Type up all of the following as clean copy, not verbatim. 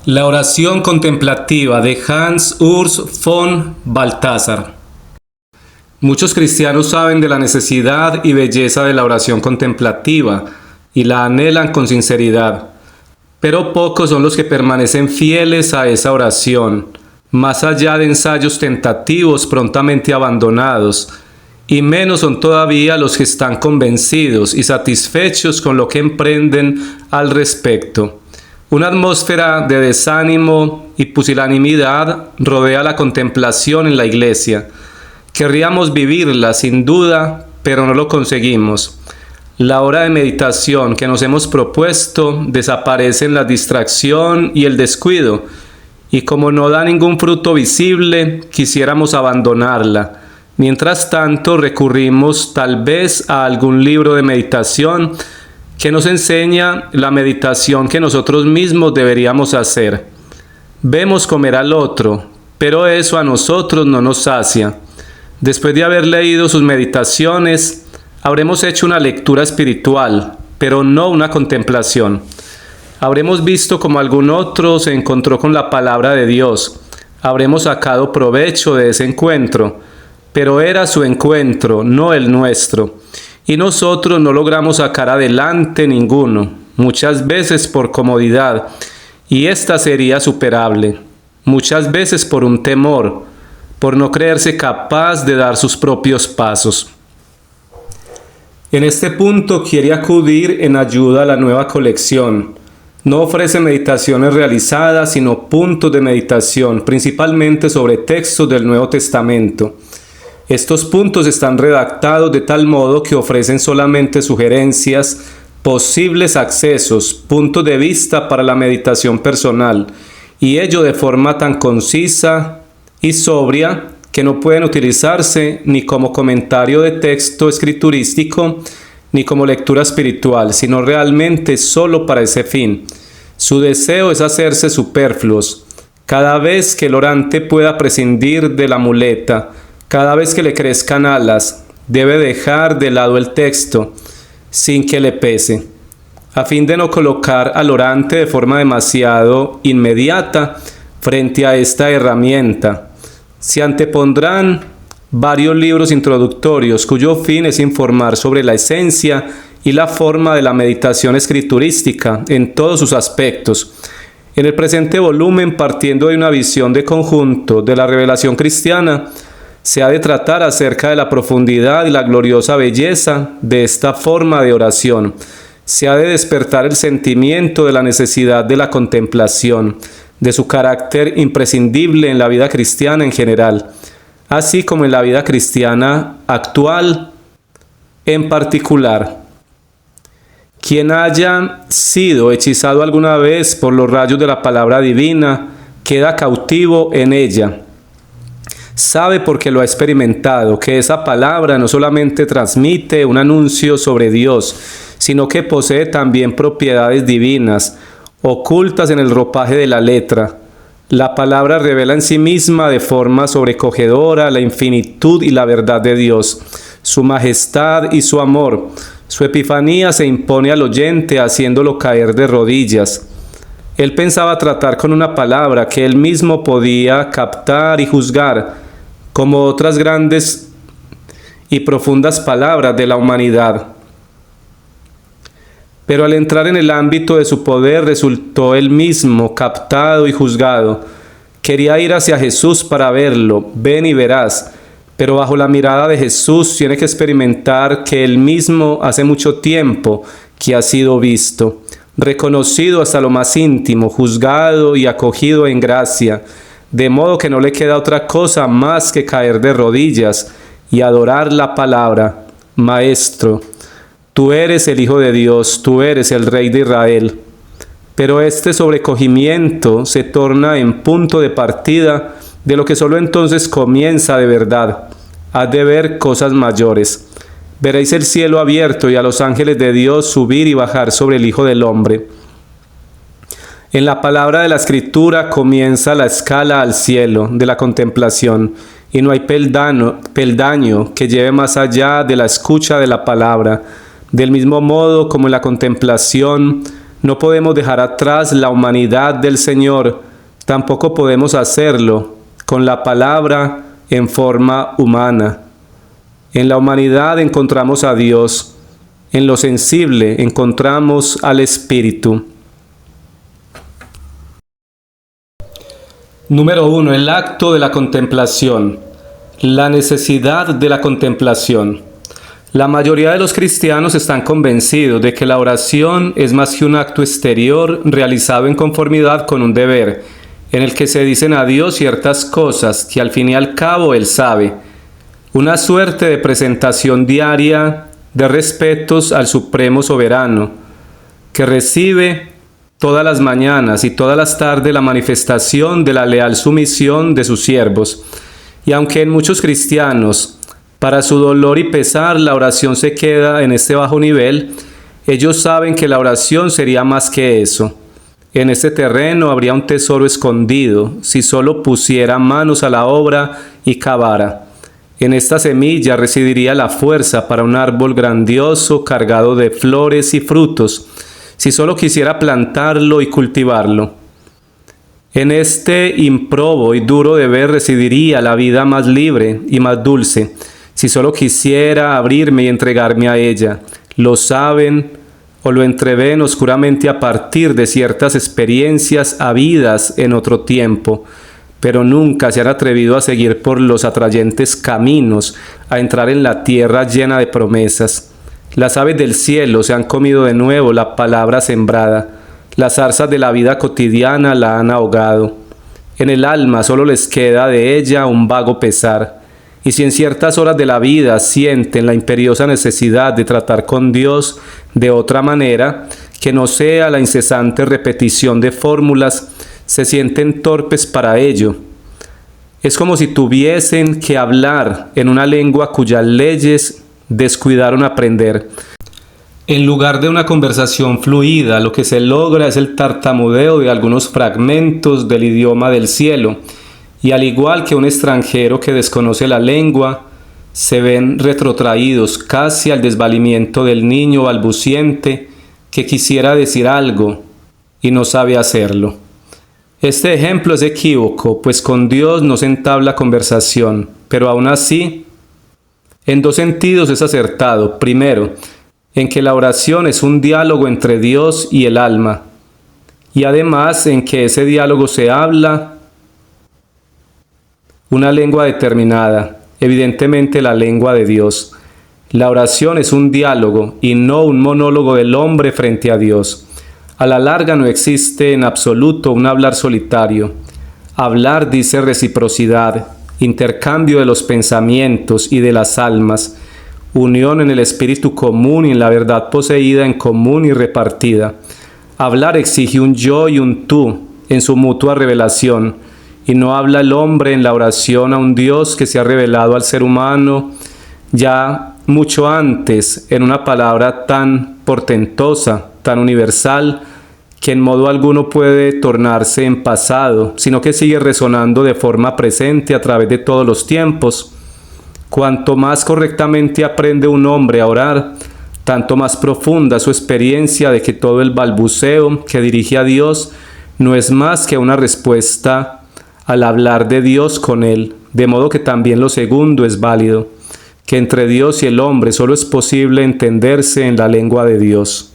La oración contemplativa de Hans Urs von Balthasar. Muchos cristianos saben de la necesidad y belleza de la oración contemplativa y la anhelan con sinceridad, pero pocos son los que permanecen fieles a esa oración, más allá de ensayos tentativos prontamente abandonados, y menos son todavía los que están convencidos y satisfechos con lo que emprenden al respecto. Una atmósfera de desánimo y pusilanimidad rodea la contemplación en la iglesia. Querríamos vivirla sin duda, pero no lo conseguimos. La hora de meditación que nos hemos propuesto desaparece en la distracción y el descuido, y como no da ningún fruto visible, quisiéramos abandonarla. Mientras tanto, recurrimos tal vez a algún libro de meditación que nos enseña la meditación que nosotros mismos deberíamos hacer. Vemos comer al otro, pero eso a nosotros no nos sacia. Después de haber leído sus meditaciones, habremos hecho una lectura espiritual, pero no una contemplación. Habremos visto cómo algún otro se encontró con la palabra de Dios. Habremos sacado provecho de ese encuentro, pero era su encuentro, no el nuestro. Y nosotros no logramos sacar adelante ninguno, muchas veces por comodidad, y esta sería superable, muchas veces por un temor, por no creerse capaz de dar sus propios pasos. En este punto quiere acudir en ayuda a la nueva colección. No ofrece meditaciones realizadas, sino puntos de meditación, principalmente sobre textos del Nuevo Testamento. Estos puntos están redactados de tal modo que ofrecen solamente sugerencias, posibles accesos, puntos de vista para la meditación personal, y ello de forma tan concisa y sobria que no pueden utilizarse ni como comentario de texto escriturístico, ni como lectura espiritual, sino realmente solo para ese fin. Su deseo es hacerse superfluos. Cada vez que el orante pueda prescindir de la muleta, cada vez que le crezcan alas, debe dejar de lado el texto, sin que le pese, a fin de no colocar al orante de forma demasiado inmediata frente a esta herramienta. Se antepondrán varios libros introductorios cuyo fin es informar sobre la esencia y la forma de la meditación escriturística en todos sus aspectos. En el presente volumen, partiendo de una visión de conjunto de la revelación cristiana, se ha de tratar acerca de la profundidad y la gloriosa belleza de esta forma de oración. Se ha de despertar el sentimiento de la necesidad de la contemplación, de su carácter imprescindible en la vida cristiana en general, así como en la vida cristiana actual en particular. Quien haya sido hechizado alguna vez por los rayos de la palabra divina, queda cautivo en ella. Sabe porque lo ha experimentado, que esa palabra no solamente transmite un anuncio sobre Dios, sino que posee también propiedades divinas, ocultas en el ropaje de la letra. La palabra revela en sí misma de forma sobrecogedora la infinitud y la verdad de Dios, su majestad y su amor. Su epifanía se impone al oyente haciéndolo caer de rodillas. Él pensaba tratar con una palabra que él mismo podía captar y juzgar, como otras grandes y profundas palabras de la humanidad. Pero al entrar en el ámbito de su poder resultó él mismo captado y juzgado. Quería ir hacia Jesús para verlo, ven y verás, pero bajo la mirada de Jesús tiene que experimentar que él mismo hace mucho tiempo que ha sido visto, reconocido hasta lo más íntimo, juzgado y acogido en gracia, de modo que no le queda otra cosa más que caer de rodillas y adorar la palabra. Maestro, tú eres el Hijo de Dios, tú eres el Rey de Israel. Pero este sobrecogimiento se torna en punto de partida de lo que solo entonces comienza de verdad. Has de ver cosas mayores. Veréis el cielo abierto y a los ángeles de Dios subir y bajar sobre el Hijo del Hombre. En la palabra de la Escritura comienza la escala al cielo de la contemplación, y no hay peldaño que lleve más allá de la escucha de la palabra. Del mismo modo como en la contemplación No podemos dejar atrás la humanidad del Señor, tampoco podemos hacerlo con la palabra en forma humana. En la humanidad encontramos a Dios, en lo sensible encontramos al Espíritu. Número 1. El acto de la contemplación. La necesidad de la contemplación. La mayoría de los cristianos están convencidos de que la oración es más que un acto exterior realizado en conformidad con un deber, en el que se dicen a Dios ciertas cosas que al fin y al cabo Él sabe. Una suerte de presentación diaria de respetos al Supremo Soberano, que recibe todas las mañanas y todas las tardes la manifestación de la leal sumisión de sus siervos. Y aunque en muchos cristianos, para su dolor y pesar, la oración se queda en este bajo nivel, ellos saben que la oración sería más que eso. En este terreno habría un tesoro escondido, si solo pusiera manos a la obra y cavara. En esta semilla residiría la fuerza para un árbol grandioso cargado de flores y frutos, si solo quisiera plantarlo y cultivarlo. En este improbo y duro deber residiría la vida más libre y más dulce, si solo quisiera abrirme y entregarme a ella. Lo saben o lo entreven oscuramente a partir de ciertas experiencias habidas en otro tiempo, pero nunca se han atrevido a seguir por los atrayentes caminos, a entrar en la tierra llena de promesas. Las aves del cielo se han comido de nuevo la palabra sembrada. Las zarzas de la vida cotidiana la han ahogado. En el alma solo les queda de ella un vago pesar. Y si en ciertas horas de la vida sienten la imperiosa necesidad de tratar con Dios de otra manera, que no sea la incesante repetición de fórmulas, se sienten torpes para ello. Es como si tuviesen que hablar en una lengua cuyas leyes descuidaron aprender. En lugar de una conversación fluida, lo que se logra es el tartamudeo de algunos fragmentos del idioma del cielo, y al igual que un extranjero que desconoce la lengua, se ven retrotraídos casi al desvalimiento del niño balbuciente que quisiera decir algo y no sabe hacerlo. Este ejemplo es equívoco, pues con Dios no se entabla conversación, pero aún así, en dos sentidos es acertado. Primero, en que la oración es un diálogo entre Dios y el alma, y además en que ese diálogo se habla una lengua determinada, evidentemente la lengua de Dios. La oración es un diálogo y no un monólogo del hombre frente a Dios. A la larga no existe en absoluto un hablar solitario. Hablar dice reciprocidad, intercambio de los pensamientos y de las almas, unión en el espíritu común y en la verdad poseída en común y repartida. Hablar exige un yo y un tú en su mutua revelación, y no habla el hombre en la oración a un Dios que se ha revelado al ser humano ya mucho antes en una palabra tan portentosa, tan universal, que en modo alguno puede tornarse en pasado, sino que sigue resonando de forma presente a través de todos los tiempos. Cuanto más correctamente aprende un hombre a orar, tanto más profunda su experiencia de que todo el balbuceo que dirige a Dios no es más que una respuesta al hablar de Dios con él, de modo que también lo segundo es válido, que entre Dios y el hombre solo es posible entenderse en la lengua de Dios.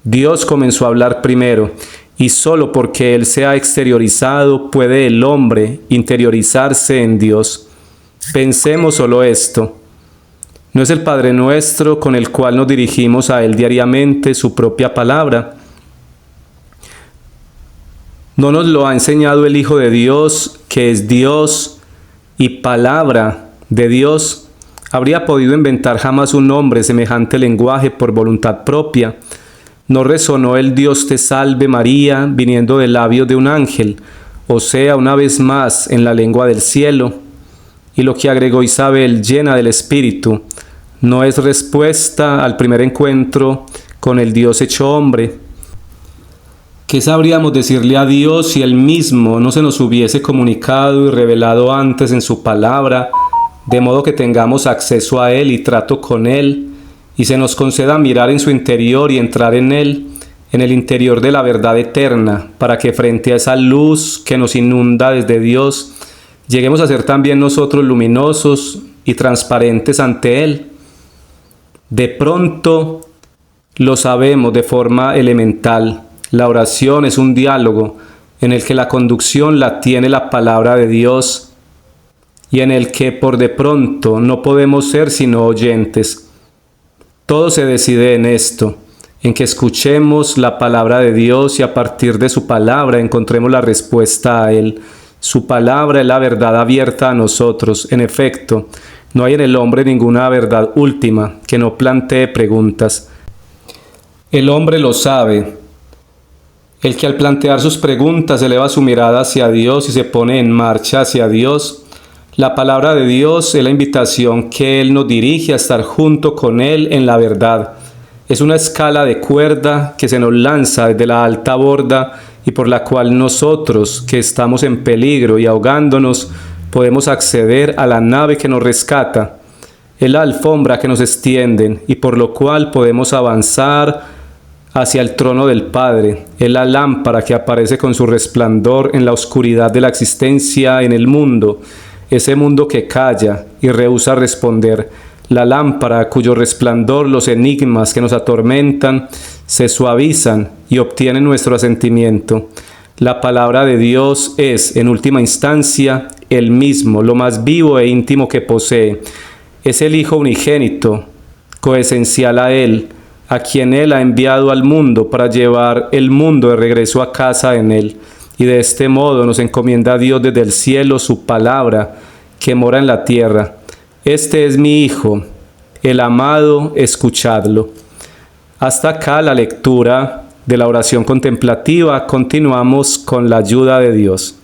Dios comenzó a hablar primero, y solo porque Él se ha exteriorizado puede el hombre interiorizarse en Dios. Pensemos solo esto. ¿No es el Padre nuestro con el cual nos dirigimos a Él diariamente su propia palabra? ¿No nos lo ha enseñado el Hijo de Dios, que es Dios y palabra de Dios? ¿Habría podido inventar jamás un hombre semejante lenguaje por voluntad propia? ¿No resonó el Dios te salve María viniendo de labios de un ángel, o sea, una vez más en la lengua del cielo? Y lo que agregó Isabel, llena del Espíritu, ¿no es respuesta al primer encuentro con el Dios hecho hombre? ¿Qué sabríamos decirle a Dios si Él mismo no se nos hubiese comunicado y revelado antes en su palabra, de modo que tengamos acceso a Él y trato con Él, y se nos conceda mirar en su interior y entrar en Él, en el interior de la verdad eterna, para que frente a esa luz que nos inunda desde Dios, lleguemos a ser también nosotros luminosos y transparentes ante Él. De pronto lo sabemos de forma elemental. La oración es un diálogo en el que la conducción la tiene la palabra de Dios y en el que por de pronto no podemos ser sino oyentes. Todo se decide en esto, en que escuchemos la palabra de Dios y a partir de su palabra encontremos la respuesta a Él. Su palabra es la verdad abierta a nosotros. En efecto, no hay en el hombre ninguna verdad última que no plantee preguntas. El hombre lo sabe. El que al plantear sus preguntas eleva su mirada hacia Dios y se pone en marcha hacia Dios. La palabra de Dios es la invitación que Él nos dirige a estar junto con Él en la verdad. Es una escala de cuerda que se nos lanza desde la alta borda y por la cual nosotros, que estamos en peligro y ahogándonos, podemos acceder a la nave que nos rescata. Es la alfombra que nos extienden y por lo cual podemos avanzar hacia el trono del Padre. Es la lámpara que aparece con su resplandor en la oscuridad de la existencia en el mundo, ese mundo que calla y rehúsa responder. La lámpara cuyo resplandor los enigmas que nos atormentan se suavizan y obtienen nuestro asentimiento. La palabra de Dios es, en última instancia, Él mismo, lo más vivo e íntimo que posee. Es el Hijo unigénito, coesencial a Él, a quien Él ha enviado al mundo para llevar el mundo de regreso a casa en Él. Y de este modo nos encomienda a Dios desde el cielo su palabra, que mora en la tierra. Este es mi Hijo, el amado, escuchadlo. Hasta acá la lectura de la oración contemplativa. Continuamos con la ayuda de Dios.